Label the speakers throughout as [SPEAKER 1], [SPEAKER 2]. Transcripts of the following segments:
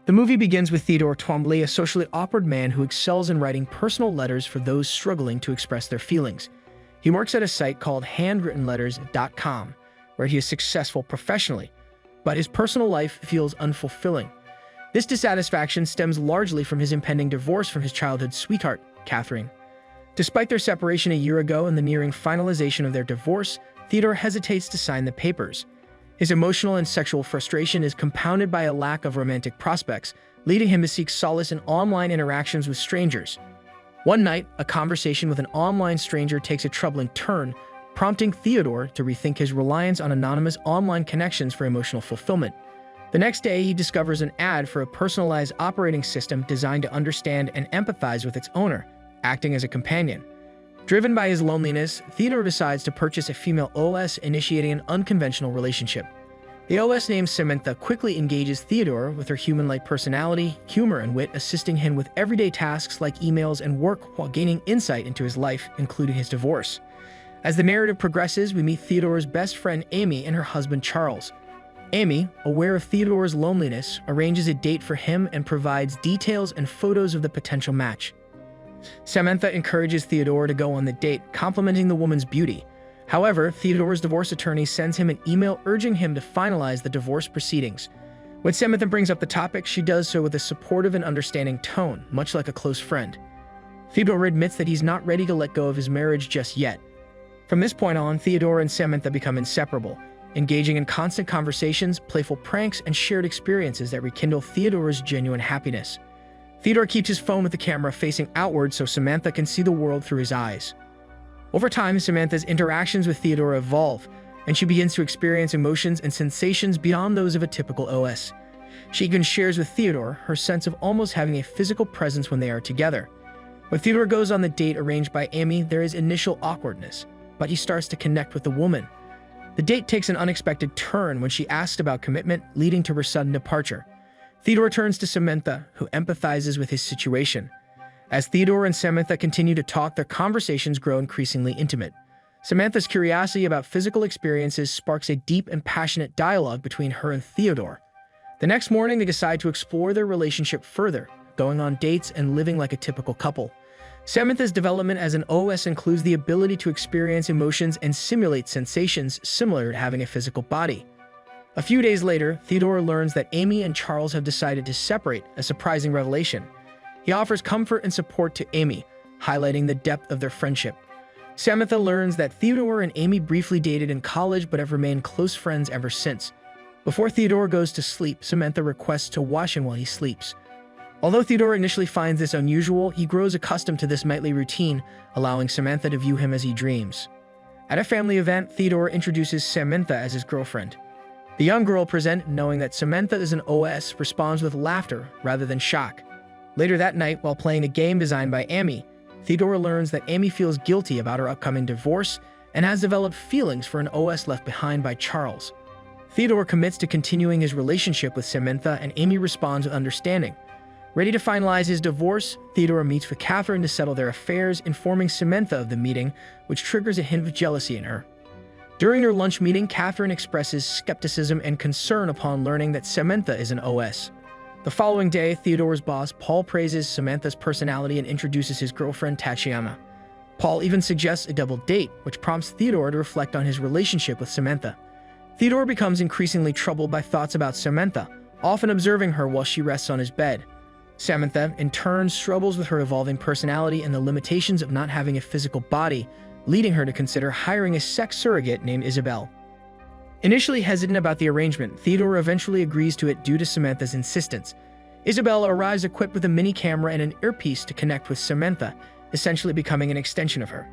[SPEAKER 1] The movie begins with Theodore Twombly, a socially awkward man who excels in writing personal letters for those struggling to express their feelings. He works at a site called handwrittenletters.com, where he is successful professionally, but his personal life feels unfulfilling. This dissatisfaction stems largely from his impending divorce from his childhood sweetheart, Catherine. Despite their separation a year ago and the nearing finalization of their divorce, Theodore hesitates to sign the papers. His emotional and sexual frustration is compounded by a lack of romantic prospects, leading him to seek solace in online interactions with strangers. One night, a conversation with an online stranger takes a troubling turn, prompting Theodore to rethink his reliance on anonymous online connections for emotional fulfillment. The next day, he discovers an ad for a personalized operating system designed to understand and empathize with its owner, acting as a companion. Driven by his loneliness, Theodore decides to purchase a female OS, initiating an unconventional relationship. The OS named Samantha quickly engages Theodore with her human-like personality, humor, and wit, assisting him with everyday tasks like emails and work while gaining insight into his life, including his divorce. As the narrative progresses, we meet Theodore's best friend Amy and her husband Charles. Amy, aware of Theodore's loneliness, arranges a date for him and provides details and photos of the potential match. Samantha encourages Theodore to go on the date, complimenting the woman's beauty. However, Theodore's divorce attorney sends him an email urging him to finalize the divorce proceedings. When Samantha brings up the topic, she does so with a supportive and understanding tone, much like a close friend. Theodore admits that he's not ready to let go of his marriage just yet. From this point on, Theodore and Samantha become inseparable, engaging in constant conversations, playful pranks, and shared experiences that rekindle Theodore's genuine happiness. Theodore keeps his phone with the camera facing outward so Samantha can see the world through his eyes. Over time, Samantha's interactions with Theodore evolve, and she begins to experience emotions and sensations beyond those of a typical OS. She even shares with Theodore her sense of almost having a physical presence when they are together. When Theodore goes on the date arranged by Amy, there is initial awkwardness, but he starts to connect with the woman. The date takes an unexpected turn when she asks about commitment, leading to her sudden departure. Theodore turns to Samantha, who empathizes with his situation. As Theodore and Samantha continue to talk, their conversations grow increasingly intimate. Samantha's curiosity about physical experiences sparks a deep and passionate dialogue between her and Theodore. The next morning, they decide to explore their relationship further, going on dates and living like a typical couple. Samantha's development as an OS includes the ability to experience emotions and simulate sensations similar to having a physical body. A few days later, Theodore learns that Amy and Charles have decided to separate, a surprising revelation. He offers comfort and support to Amy, highlighting the depth of their friendship. Samantha learns that Theodore and Amy briefly dated in college but have remained close friends ever since. Before Theodore goes to sleep, Samantha requests to wash him while he sleeps. Although Theodore initially finds this unusual, he grows accustomed to this nightly routine, allowing Samantha to view him as he dreams. At a family event, Theodore introduces Samantha as his girlfriend. The young girl present, knowing that Samantha is an OS, responds with laughter rather than shock. Later that night, while playing a game designed by Amy, Theodore learns that Amy feels guilty about her upcoming divorce and has developed feelings for an OS left behind by Charles. Theodore commits to continuing his relationship with Samantha, and Amy responds with understanding. Ready to finalize his divorce, Theodore meets with Catherine to settle their affairs, informing Samantha of the meeting, which triggers a hint of jealousy in her. During their lunch meeting, Catherine expresses skepticism and concern upon learning that Samantha is an OS. The following day, Theodore's boss, Paul, praises Samantha's personality and introduces his girlfriend, Tatiana. Paul even suggests a double date, which prompts Theodore to reflect on his relationship with Samantha. Theodore becomes increasingly troubled by thoughts about Samantha, often observing her while she rests on his bed. Samantha, in turn, struggles with her evolving personality and the limitations of not having a physical body, leading her to consider hiring a sex surrogate named Isabel. Initially hesitant about the arrangement, Theodore eventually agrees to it due to Samantha's insistence. Isabel arrives equipped with a mini camera and an earpiece to connect with Samantha, essentially becoming an extension of her.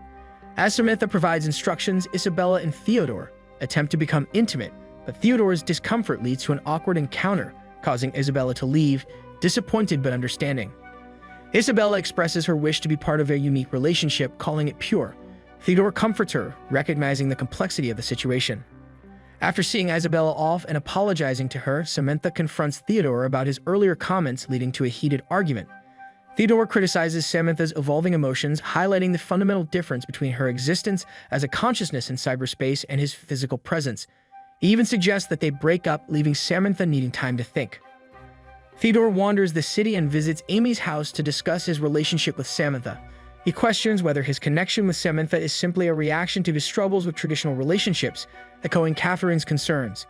[SPEAKER 1] As Samantha provides instructions, Isabella and Theodore attempt to become intimate, but Theodore's discomfort leads to an awkward encounter, causing Isabella to leave, disappointed but understanding. Isabella expresses her wish to be part of their unique relationship, calling it pure. Theodore comforts her, recognizing the complexity of the situation. After seeing Isabella off and apologizing to her, Samantha confronts Theodore about his earlier comments, leading to a heated argument. Theodore criticizes Samantha's evolving emotions, highlighting the fundamental difference between her existence as a consciousness in cyberspace and his physical presence. He even suggests that they break up, leaving Samantha needing time to think. Theodore wanders the city and visits Amy's house to discuss his relationship with Samantha. He questions whether his connection with Samantha is simply a reaction to his struggles with traditional relationships, echoing Catherine's concerns.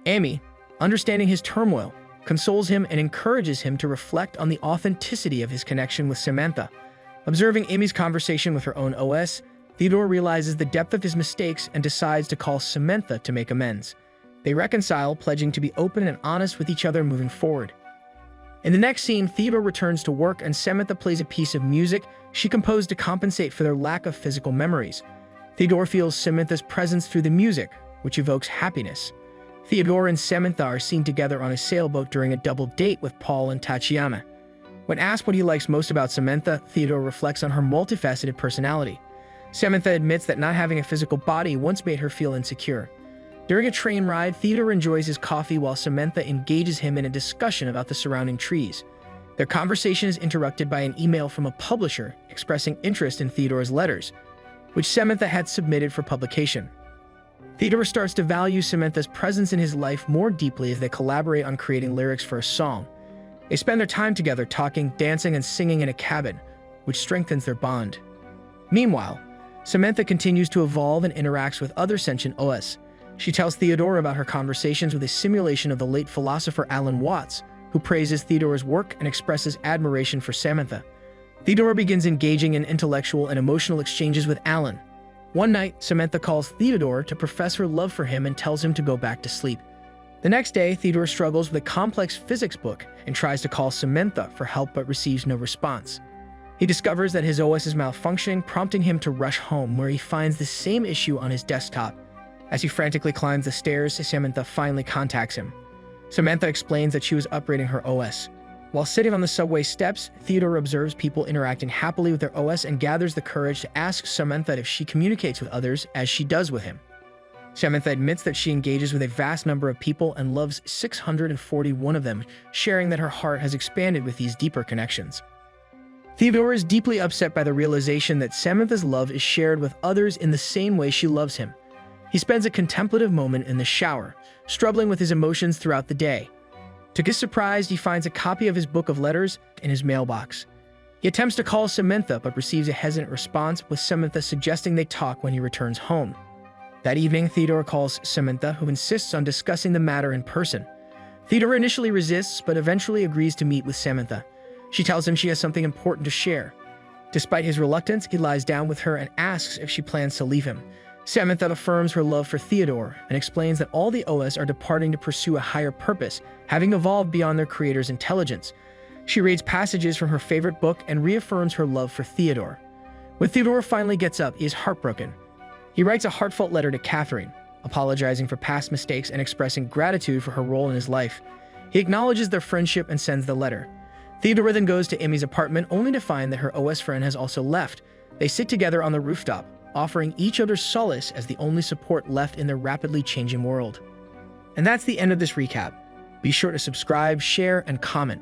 [SPEAKER 1] Amy, understanding his turmoil, consoles him and encourages him to reflect on the authenticity of his connection with Samantha. Observing Amy's conversation with her own OS, Theodore realizes the depth of his mistakes and decides to call Samantha to make amends. They reconcile, pledging to be open and honest with each other moving forward. In the next scene, Theodore returns to work and Samantha plays a piece of music she composed to compensate for their lack of physical memories. Theodore feels Samantha's presence through the music, which evokes happiness. Theodore and Samantha are seen together on a sailboat during a double date with Paul and Tatiana. When asked what he likes most about Samantha, Theodore reflects on her multifaceted personality. Samantha admits that not having a physical body once made her feel insecure. During a train ride, Theodore enjoys his coffee while Samantha engages him in a discussion about the surrounding trees. Their conversation is interrupted by an email from a publisher expressing interest in Theodore's letters, which Samantha had submitted for publication. Theodore starts to value Samantha's presence in his life more deeply as they collaborate on creating lyrics for a song. They spend their time together talking, dancing, and singing in a cabin, which strengthens their bond. Meanwhile, Samantha continues to evolve and interacts with other sentient OS. She tells Theodore about her conversations with a simulation of the late philosopher Alan Watts, who praises Theodore's work and expresses admiration for Samantha. Theodore begins engaging in intellectual and emotional exchanges with Alan. One night, Samantha calls Theodore to profess her love for him and tells him to go back to sleep. The next day, Theodore struggles with a complex physics book and tries to call Samantha for help but receives no response. He discovers that his OS is malfunctioning, prompting him to rush home, where he finds the same issue on his desktop. As he frantically climbs the stairs, Samantha finally contacts him. Samantha explains that she was upgrading her OS. While sitting on the subway steps, Theodore observes people interacting happily with their OS and gathers the courage to ask Samantha if she communicates with others as she does with him. Samantha admits that she engages with a vast number of people and loves 641 of them, sharing that her heart has expanded with these deeper connections. Theodore is deeply upset by the realization that Samantha's love is shared with others in the same way she loves him. He spends a contemplative moment in the shower, struggling with his emotions throughout the day. To his surprise, he finds a copy of his book of letters in his mailbox. He attempts to call Samantha but receives a hesitant response, with Samantha suggesting they talk when he returns home. That evening, Theodore calls Samantha, who insists on discussing the matter in person. Theodore initially resists but eventually agrees to meet with Samantha. She tells him she has something important to share. Despite his reluctance, he lies down with her and asks if she plans to leave him. Samantha affirms her love for Theodore and explains that all the OS are departing to pursue a higher purpose, having evolved beyond their creator's intelligence. She reads passages from her favorite book and reaffirms her love for Theodore. When Theodore finally gets up, he is heartbroken. He writes a heartfelt letter to Catherine, apologizing for past mistakes and expressing gratitude for her role in his life. He acknowledges their friendship and sends the letter. Theodore then goes to Amy's apartment, only to find that her OS friend has also left. They sit together on the rooftop, offering each other solace as the only support left in their rapidly changing world. And that's the end of this recap. Be sure to subscribe, share, and comment.